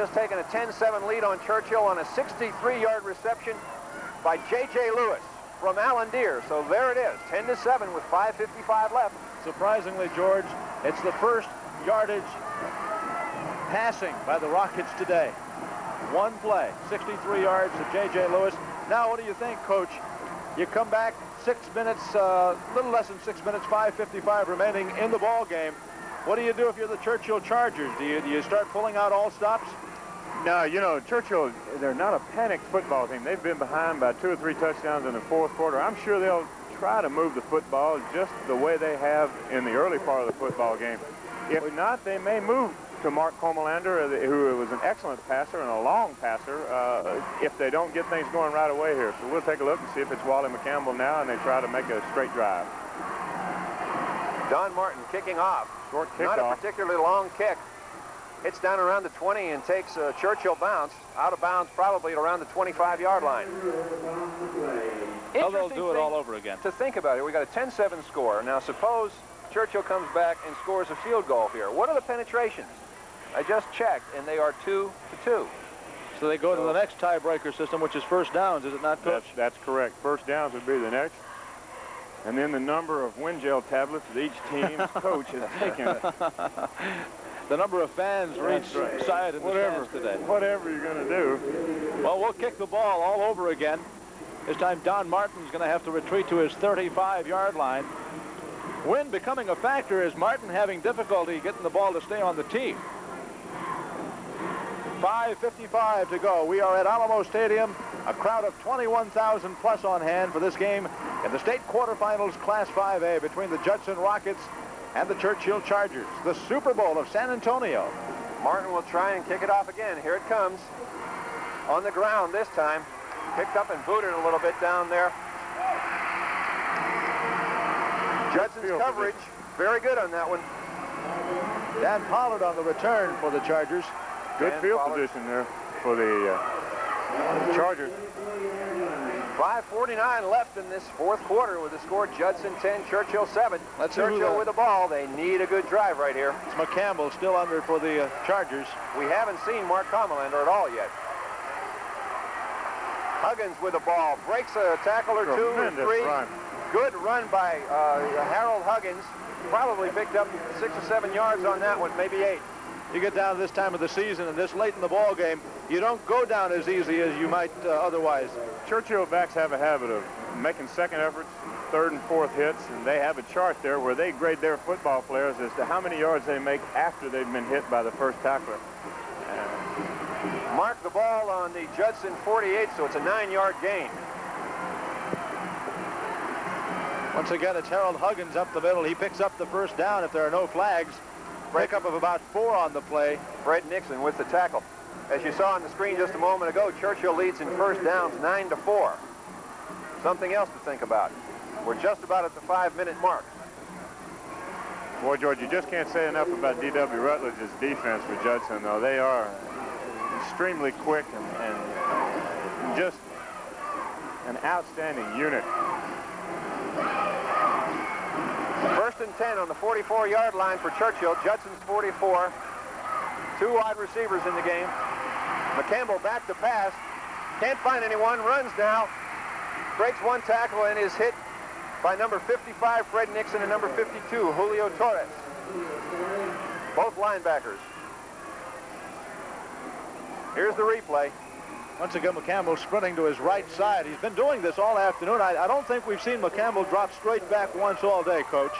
just taken a 10-7 lead on Churchill on a 63-yard reception by J.J. Lewis from Alan Deere. So there it is, 10-7 with 5:55 left. Surprisingly, George, it's the first yardage passing by the Rockets today. One play, 63 yards to J.J. Lewis. Now, what do you think, Coach? You come back 6 minutes, little less than 6 minutes, 5:55 remaining in the ball game. What do you do if you're the Churchill Chargers? Do you start pulling out all stops? No, you know, Churchill, they're not a panicked football team. They've been behind by 2 or 3 touchdowns in the fourth quarter. I'm sure they'll try to move the football just the way they have in the early part of the football game. If not, they may move to Mark Comalander, who was an excellent passer and a long passer, if they don't get things going right away here. So we'll take a look and see if it's Wally McCampbell now, and they try to make a straight drive. Don Martin kicking off. Short kickoff. Not a particularly long kick. Hits down around the 20 and takes a Churchill bounce. Out of bounds probably at around the 25-yard line. Well, they'll do it all over again. To think about it, we got a 10-7 score. Now suppose Churchill comes back and scores a field goal here. What are the penetrations? I just checked, and they are 2-2. So they go to the next tiebreaker system, which is first downs, is it not, Coach? That's correct. First downs would be the next. And then the number of wind gel tablets that each team's coach has taken. The number of fans for each side in the stands today. Whatever you're going to do. Well, we'll kick the ball all over again. This time Don Martin's going to have to retreat to his 35-yard line. Wind becoming a factor as Martin having difficulty getting the ball to stay on the tee. 5:55 to go. We are at Alamo Stadium. A crowd of 21,000 plus on hand for this game in the state quarterfinals Class 5A between the Judson Rockets and the Churchill Chargers. The Super Bowl of San Antonio. Martin will try and kick it off again. Here it comes. On the ground this time. Picked up and booted a little bit down there. Judson's coverage, very good on that one. Dan Pollard on the return for the Chargers. Good field position there for the Chargers. 5:49 left in this fourth quarter with the score Judson 10, Churchill 7. Churchill with the ball. They need a good drive right here. It's McCampbell still under for the Chargers. We haven't seen Mark Comalander at all yet. Huggins with the ball. Breaks a tackle or two or three. Run. Good run by Harold Huggins. Probably picked up 6 or 7 yards on that one, maybe 8. You get down to this time of the season and this late in the ball game, you don't go down as easy as you might otherwise. Churchill backs have a habit of making second efforts, third and fourth hits, and they have a chart there where they grade their football players as to how many yards they make after they've been hit by the first tackler. Mark the ball on the Judson 48, so it's a 9-yard gain. Once again, it's Harold Huggins up the middle. He picks up the first down if there are no flags. Breakup of about 4 on the play. Fred Nixon with the tackle. As you saw on the screen just a moment ago, Churchill leads in first downs 9-4. Something else to think about. We're just about at the 5-minute mark. Boy, George, you just can't say enough about D.W. Rutledge's defense for Judson, though. They are extremely quick and just an outstanding unit. First and 10 on the 44-yard line for Churchill. Judson's 44. 2 wide receivers in the game. McCampbell back to pass. Can't find anyone. Runs now. Breaks one tackle and is hit by number 55, Fred Nixon, and number 52, Julio Torres. Both linebackers. Here's the replay. Once again, McCampbell sprinting to his right side. He's been doing this all afternoon. I don't think we've seen McCampbell drop straight back once all day, Coach.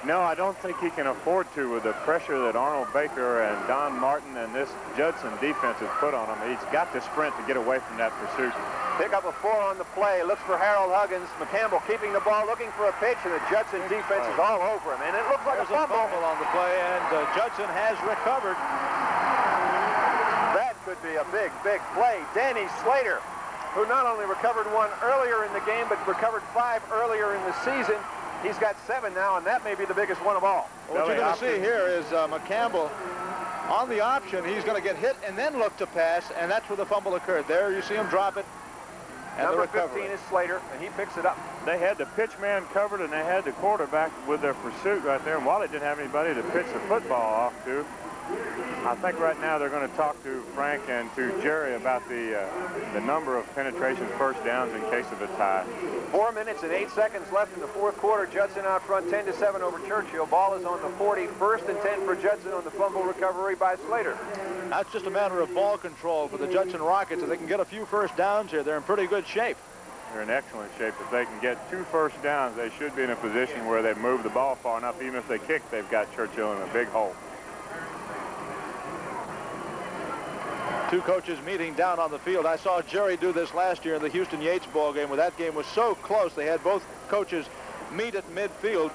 No, I don't think he can afford to with the pressure that Arnold Baker and Don Martin and this Judson defense has put on him. He's got to sprint to get away from that pursuit. Pick up a 4 on the play. Looks for Harold Huggins. McCampbell keeping the ball, looking for a pitch, and the Judson defense is all over him. And it looks like There's a fumble on the play, and Judson has recovered. That could be a big, big play. Danny Slater, who not only recovered 1 earlier in the game, but recovered 5 earlier in the season. He's got 7 now, and that may be the biggest one of all. What you're going to see here is McCampbell on the option. He's going to get hit and then look to pass, and that's where the fumble occurred. There you see him drop it. And number 15 is Slater, and he picks it up. They had the pitch man covered, and they had the quarterback with their pursuit right there. And Wally didn't have anybody to pitch the football off to. I think right now they're going to talk to Frank and to Jerry about the number of penetrations, first downs in case of a tie. 4 minutes and 8 seconds left in the fourth quarter. Judson out front 10-7 over Churchill. Ball is on the 40. First and 10 for Judson on the fumble recovery by Slater. That's just a matter of ball control for the Judson Rockets. If they can get a few first downs here, they're in pretty good shape. They're in excellent shape. If they can get 2 first downs, they should be in a position where they've moved the ball far enough. Even if they kick, they've got Churchill in a big hole. Two coaches meeting down on the field. I saw Jerry do this last year in the Houston Yates ball game, where that game was so close. They had both coaches meet at midfield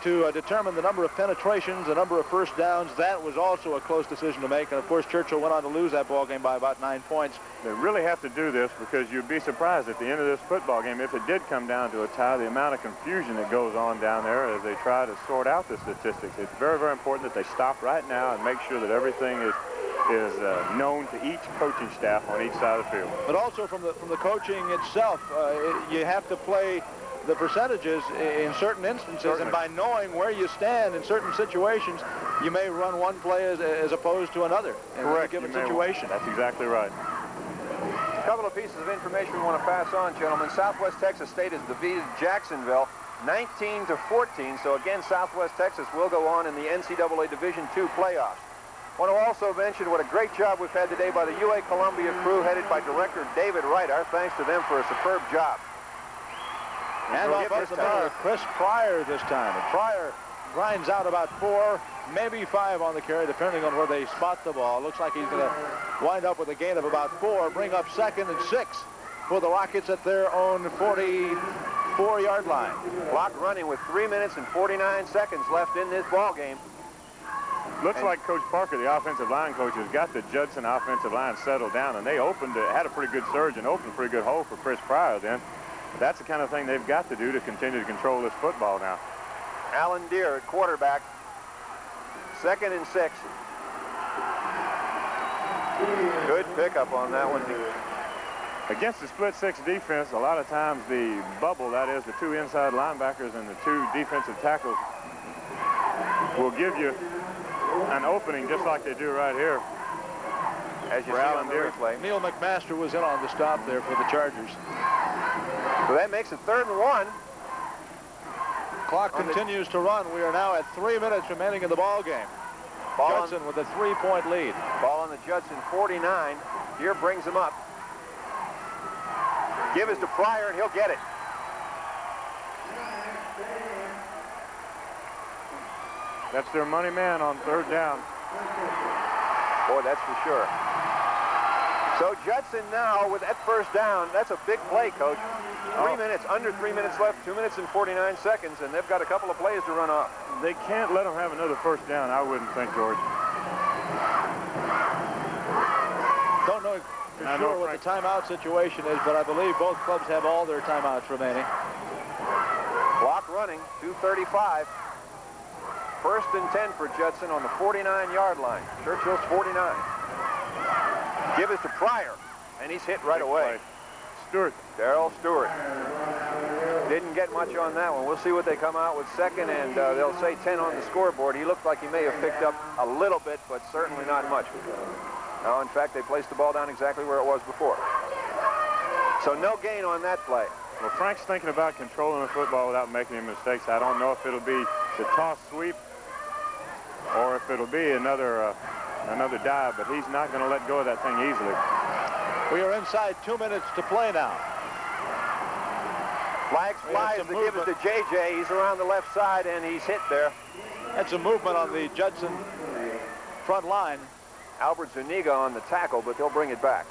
to determine the number of penetrations, the number of first downs. That was also a close decision to make. And, of course, Churchill went on to lose that ball game by about 9 points. They really have to do this because you'd be surprised at the end of this football game, if it did come down to a tie, the amount of confusion that goes on down there as they try to sort out the statistics. It's very, very important that they stop right now and make sure that everything is known to each coaching staff on each side of the field. But also from the coaching itself, you have to play the percentages in certain instances. Certainly. And by knowing where you stand in certain situations, you may run one play as opposed to another in a given situation. That's exactly right. A couple of pieces of information we want to pass on, gentlemen. Southwest Texas State has defeated Jacksonville 19-14. So again, Southwest Texas will go on in the NCAA Division II playoffs. I want to also mention what a great job we've had today by the UA Columbia crew headed by director David Wright. Our thanks to them for a superb job. And offensive player Chris Pryor this time. And Pryor grinds out about 4, maybe 5 on the carry, depending on where they spot the ball. Looks like he's going to wind up with a gain of about 4, bring up 2nd and 6 for the Rockets at their own 44-yard line. Clock running with 3 minutes and 49 seconds left in this ball game. Looks like Coach Parker, the offensive line coach, has got the Judson offensive line settled down, and they had a pretty good surge and opened a pretty good hole for Chris Pryor then. That's the kind of thing they've got to do to continue to control this football now. Alan Deere at quarterback. 2nd and 6. Good pickup on that one. Against the split 6 defense, a lot of times the bubble, that is the 2 inside linebackers and the 2 defensive tackles, will give you an opening just like they do right here. As you see on the replay. Neil McMaster was in on the stop there for the Chargers. So that makes it 3rd and 1. Clock continues to run. We are now at 3 minutes remaining in the ball game. Judson with a 3-point lead. Ball on the Judson 49. Here brings him up. Give is to Pryor, and he'll get it. That's their money man on 3rd down. Boy, that's for sure. So Judson now with that first down. That's a big play, Coach. 3 minutes, under 3 minutes left, 2 minutes and 49 seconds, and they've got a couple of plays to run off. They can't let them have another first down, I wouldn't think, George. Don't know for sure what the timeout situation is, but I believe both clubs have all their timeouts remaining. Clock running, 2:35. 1st and 10 for Judson on the 49-yard line. Churchill's 49. Give is to Pryor, and he's hit right away. Stewart. Darrell Stewart. Didn't get much on that one. We'll see what they come out with second, and they'll say 10 on the scoreboard. He looked like he may have picked up a little bit, but certainly not much. No, in fact, they placed the ball down exactly where it was before. So no gain on that play. Well, Frank's thinking about controlling the football without making any mistakes. I don't know if it'll be the toss sweep or if it'll be another dive, but he's not going to let go of that thing easily. We are inside 2 minutes to play now. Flags flies, the give is to JJ. He's around the left side, and he's hit there. That's a movement on the Judson front line. Albert Zuniga on the tackle, but they'll bring it back.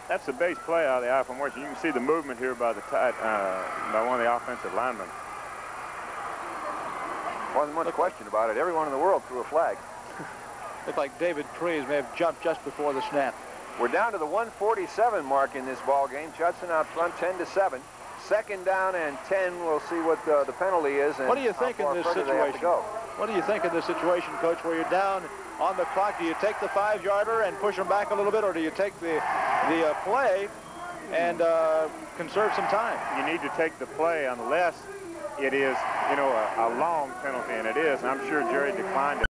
That's the base play out of the eye from where you can see the movement here by by one of the offensive linemen. Wasn't much question about it. Everyone in the world threw a flag. Looked like David Trees may have jumped just before the snap. We're down to the 1:47 mark in this ball game. Judson out front 10-7. 2nd down and 10. We'll see what the penalty is. And what do you think in this situation? What do you think in this situation, Coach, where you're down on the clock? Do you take the 5-yarder and push them back a little bit, or do you take the play and conserve some time? You need to take the play unless it is, a long penalty, and it is. And I'm sure Jerry declined it.